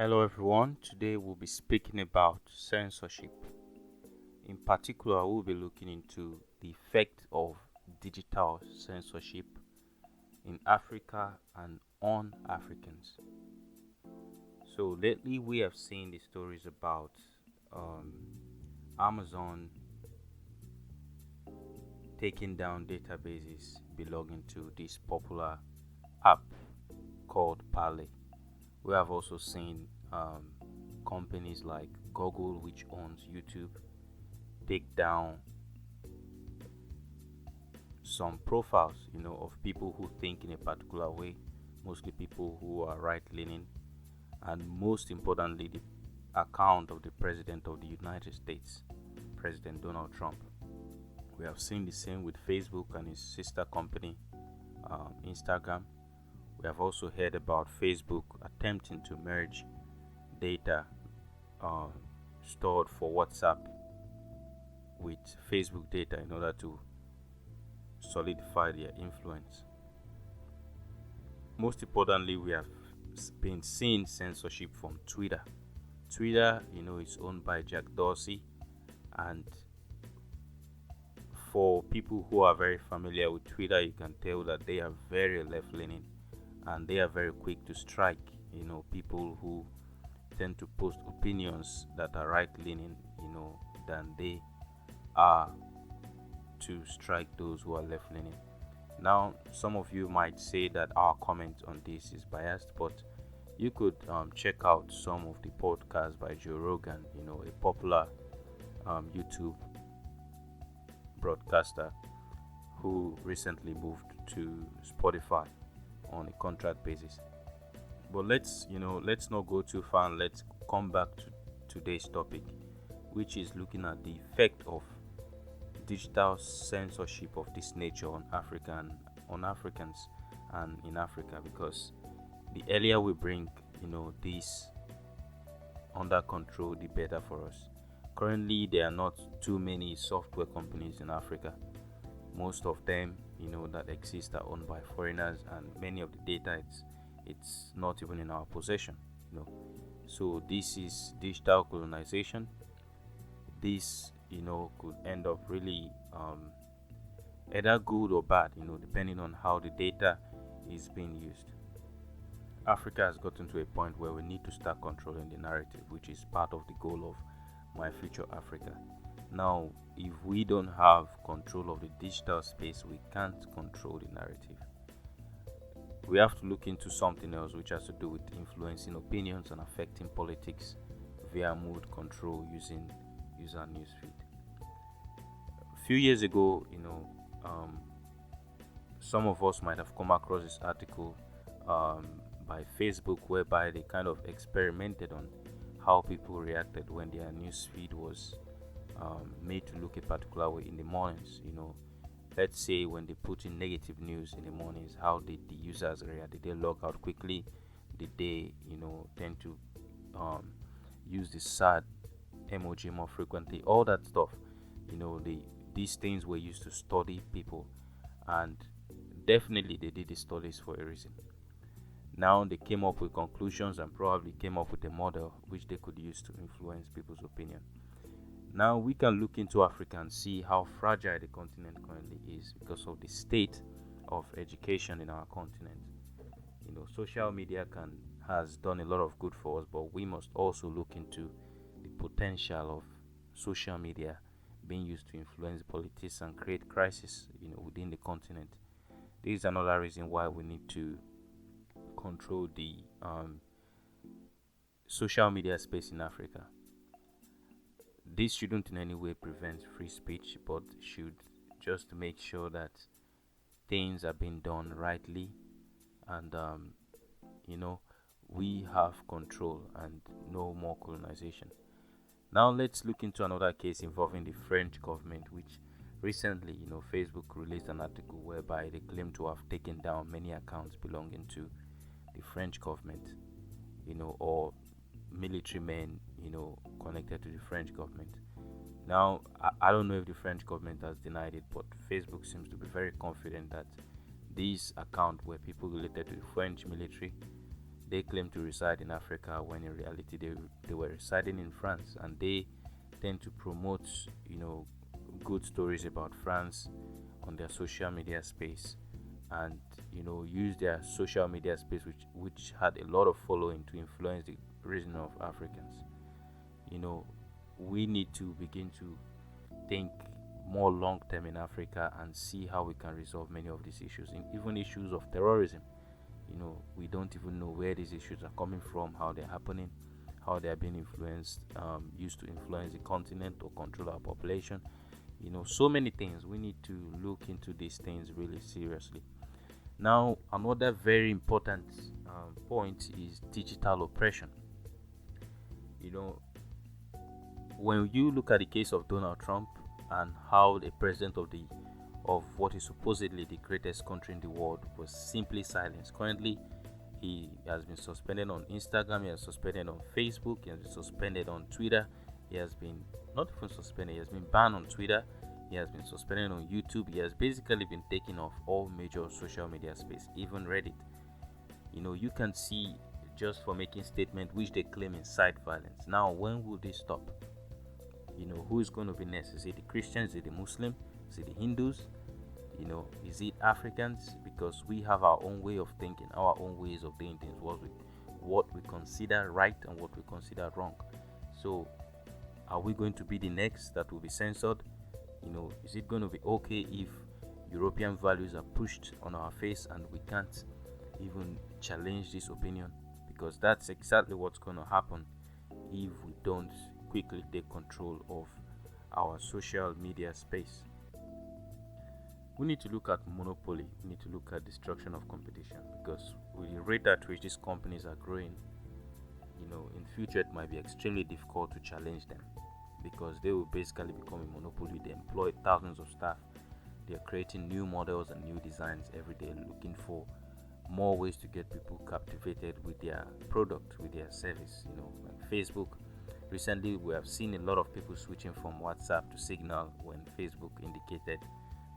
Hello everyone, today we'll be speaking about censorship. In particular, we'll be looking into the effect of digital censorship in Africa and on Africans. So, lately we have seen the stories about um, Amazon taking down databases belonging to this popular app called Parley. We have also seen companies like Google, which owns YouTube, take down some profiles, of people who think in a particular way, mostly people who are right leaning, and most importantly, the account of the President of the United States, President Donald Trump. We have seen the same with Facebook and its sister company, Instagram. We have also heard about Facebook attempting to merge data uh, stored for WhatsApp with Facebook data in order to solidify their influence. Most importantly, we have been seeing censorship from Twitter. Twitter, is owned by Jack Dorsey, and for people who are very familiar with Twitter, you can tell that they are very left leaning and they are very quick to strike, people who tend to post opinions that are right leaning, than they are to strike those who are left leaning. Now, some of you might say that our comment on this is biased, but you could check out some of the podcasts by Joe Rogan, a popular YouTube broadcaster who recently moved to Spotify on a contract basis. But let's not go too far, and let's come back to today's topic, which is looking at the effect of digital censorship of this nature on Africans and in Africa, because the earlier we bring this under control, the better for us. Currently, there are not too many software companies in Africa. Most of them, that exist are owned by foreigners, and many of the data it's not even in our possession. So this is digital colonization. This could end up really either good or bad, depending on how the data is being used. Africa has gotten to a point where we need to start controlling the narrative, which is part of the goal of My Future Africa. Now, if we don't have control of the digital space, we can't control the narrative. We have to look into something else, which has to do with influencing opinions and affecting politics via mood control using user newsfeed. A few years ago, some of us might have come across this article by Facebook, whereby they kind of experimented on how people reacted when their newsfeed was made to look a particular way in the mornings. Let's say when they put in negative news in the mornings, how did the users react? Did they log out quickly? Did they, tend to use the sad emoji more frequently? All that stuff. These things were used to study people, and definitely they did the studies for a reason. Now they came up with conclusions and probably came up with a model which they could use to influence people's opinion. Now we can look into Africa and see how fragile the continent currently is because of the state of education in our continent. Social media has done a lot of good for us, but we must also look into the potential of social media being used to influence politics and create crisis, within the continent. This is another reason why we need to control the social media space in Africa. This shouldn't in any way prevent free speech, but should just make sure that things are being done rightly, and we have control and no more colonization. Now let's look into another case involving the French government, which recently, Facebook released an article whereby they claim to have taken down many accounts belonging to the French government, or military men, connected to the French government. Now, I don't know if the French government has denied it, but Facebook seems to be very confident that these accounts were people related to the French military, They claim to reside in Africa when in reality they were residing in France, and they tend to promote, good stories about France on their social media space, and use their social media space, which had a lot of following, to influence the reason of Africans. you know we need to begin to think more long term in Africa and see how we can resolve many of these issues, even issues of terrorism. We don't even know where these issues are coming from, how they're happening, how they are being influenced, used to influence the continent or control our population. So many things. We need to look into these things really seriously. Now, another very important point is digital oppression. You know, when you look at the case of Donald Trump and how the president of what is supposedly the greatest country in the world was simply silenced. Currently, he has been suspended on Instagram, he has suspended on Facebook, he has been suspended on Twitter, he has been not even suspended, he has been banned on Twitter, he has been suspended on YouTube, he has basically been taken off all major social media space, even Reddit. You can see, just for making statement which they claim incite violence. Now, when will this stop? Who is going to be next? Is it the Christians? Is it the Muslims? Is it the Hindus? Is it Africans? Because we have our own way of thinking, our own ways of doing things, what we consider right and what we consider wrong. So, are we going to be the next that will be censored? Is it going to be okay if European values are pushed on our face and we can't even challenge this opinion? Because that's exactly what's going to happen if we don't quickly take control of our social media space. We need to look at monopoly, we need to look at destruction of competition, because with the rate at which these companies are growing, in future it might be extremely difficult to challenge them, because they will basically become a monopoly. They employ thousands of staff, they are creating new models and new designs every day, looking for more ways to get people captivated with their product, with their service. Like Facebook. Recently, we have seen a lot of people switching from WhatsApp to Signal when Facebook indicated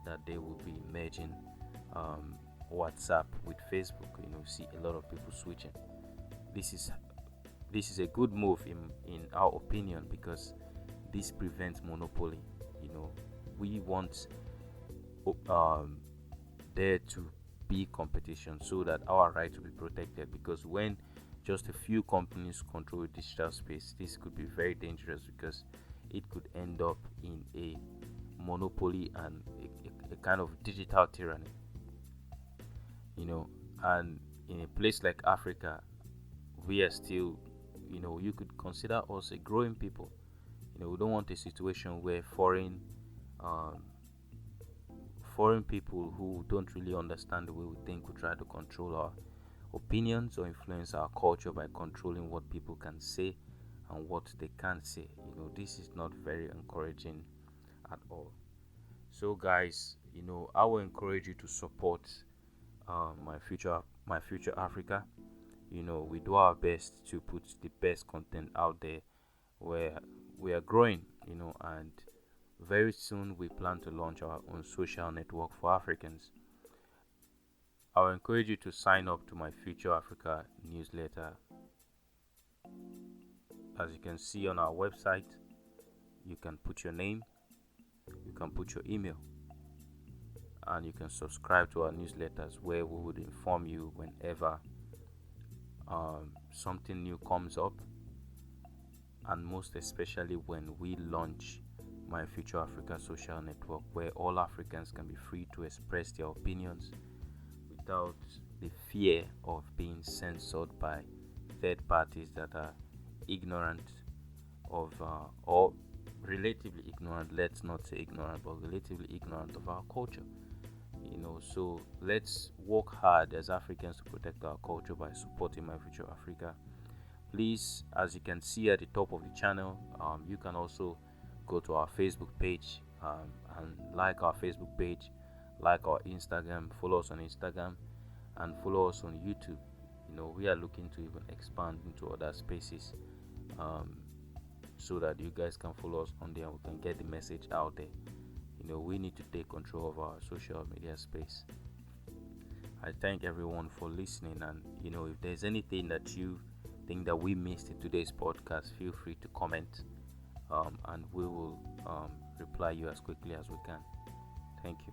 that they will be merging WhatsApp with Facebook. See a lot of people switching. This is a good move in our opinion, because this prevents monopoly. We want there to be competition so that our right will be protected, because when just a few companies control digital space, this could be very dangerous, because it could end up in a monopoly and a kind of digital tyranny. And in a place like Africa, we are still, you could consider us a growing people. We don't want a situation where um, foreign people who don't really understand the way we think will try to control our opinions or influence our culture by controlling what people can say and what they can't say. This is not very encouraging at all. So, guys, I will encourage you to support my future Africa. We do our best to put the best content out there, where we are growing. And very soon we plan to launch our own social network for Africans. I will encourage you to sign up to my Future Africa newsletter. As you can see on our website, you can put your name, you can put your email, and you can subscribe to our newsletters, where we would inform you whenever something new comes up, and most especially when we launch my Future Africa social network, where all Africans can be free to express their opinions without the fear of being censored by third parties that are ignorant of or relatively ignorant, let's not say ignorant, but relatively ignorant of our culture. So let's work hard as Africans to protect our culture by supporting my Future Africa. Please, as you can see at the top of the channel, you can also go to our Facebook page, and like our Facebook page, like our Instagram, follow us on Instagram, and follow us on YouTube. We are looking to even expand into other spaces, so that you guys can follow us on there and we can get the message out there. We need to take control of our social media space. I thank everyone for listening. And if there's anything that you think that we missed in today's podcast, feel free to comment, and we will reply you as quickly as we can. Thank you.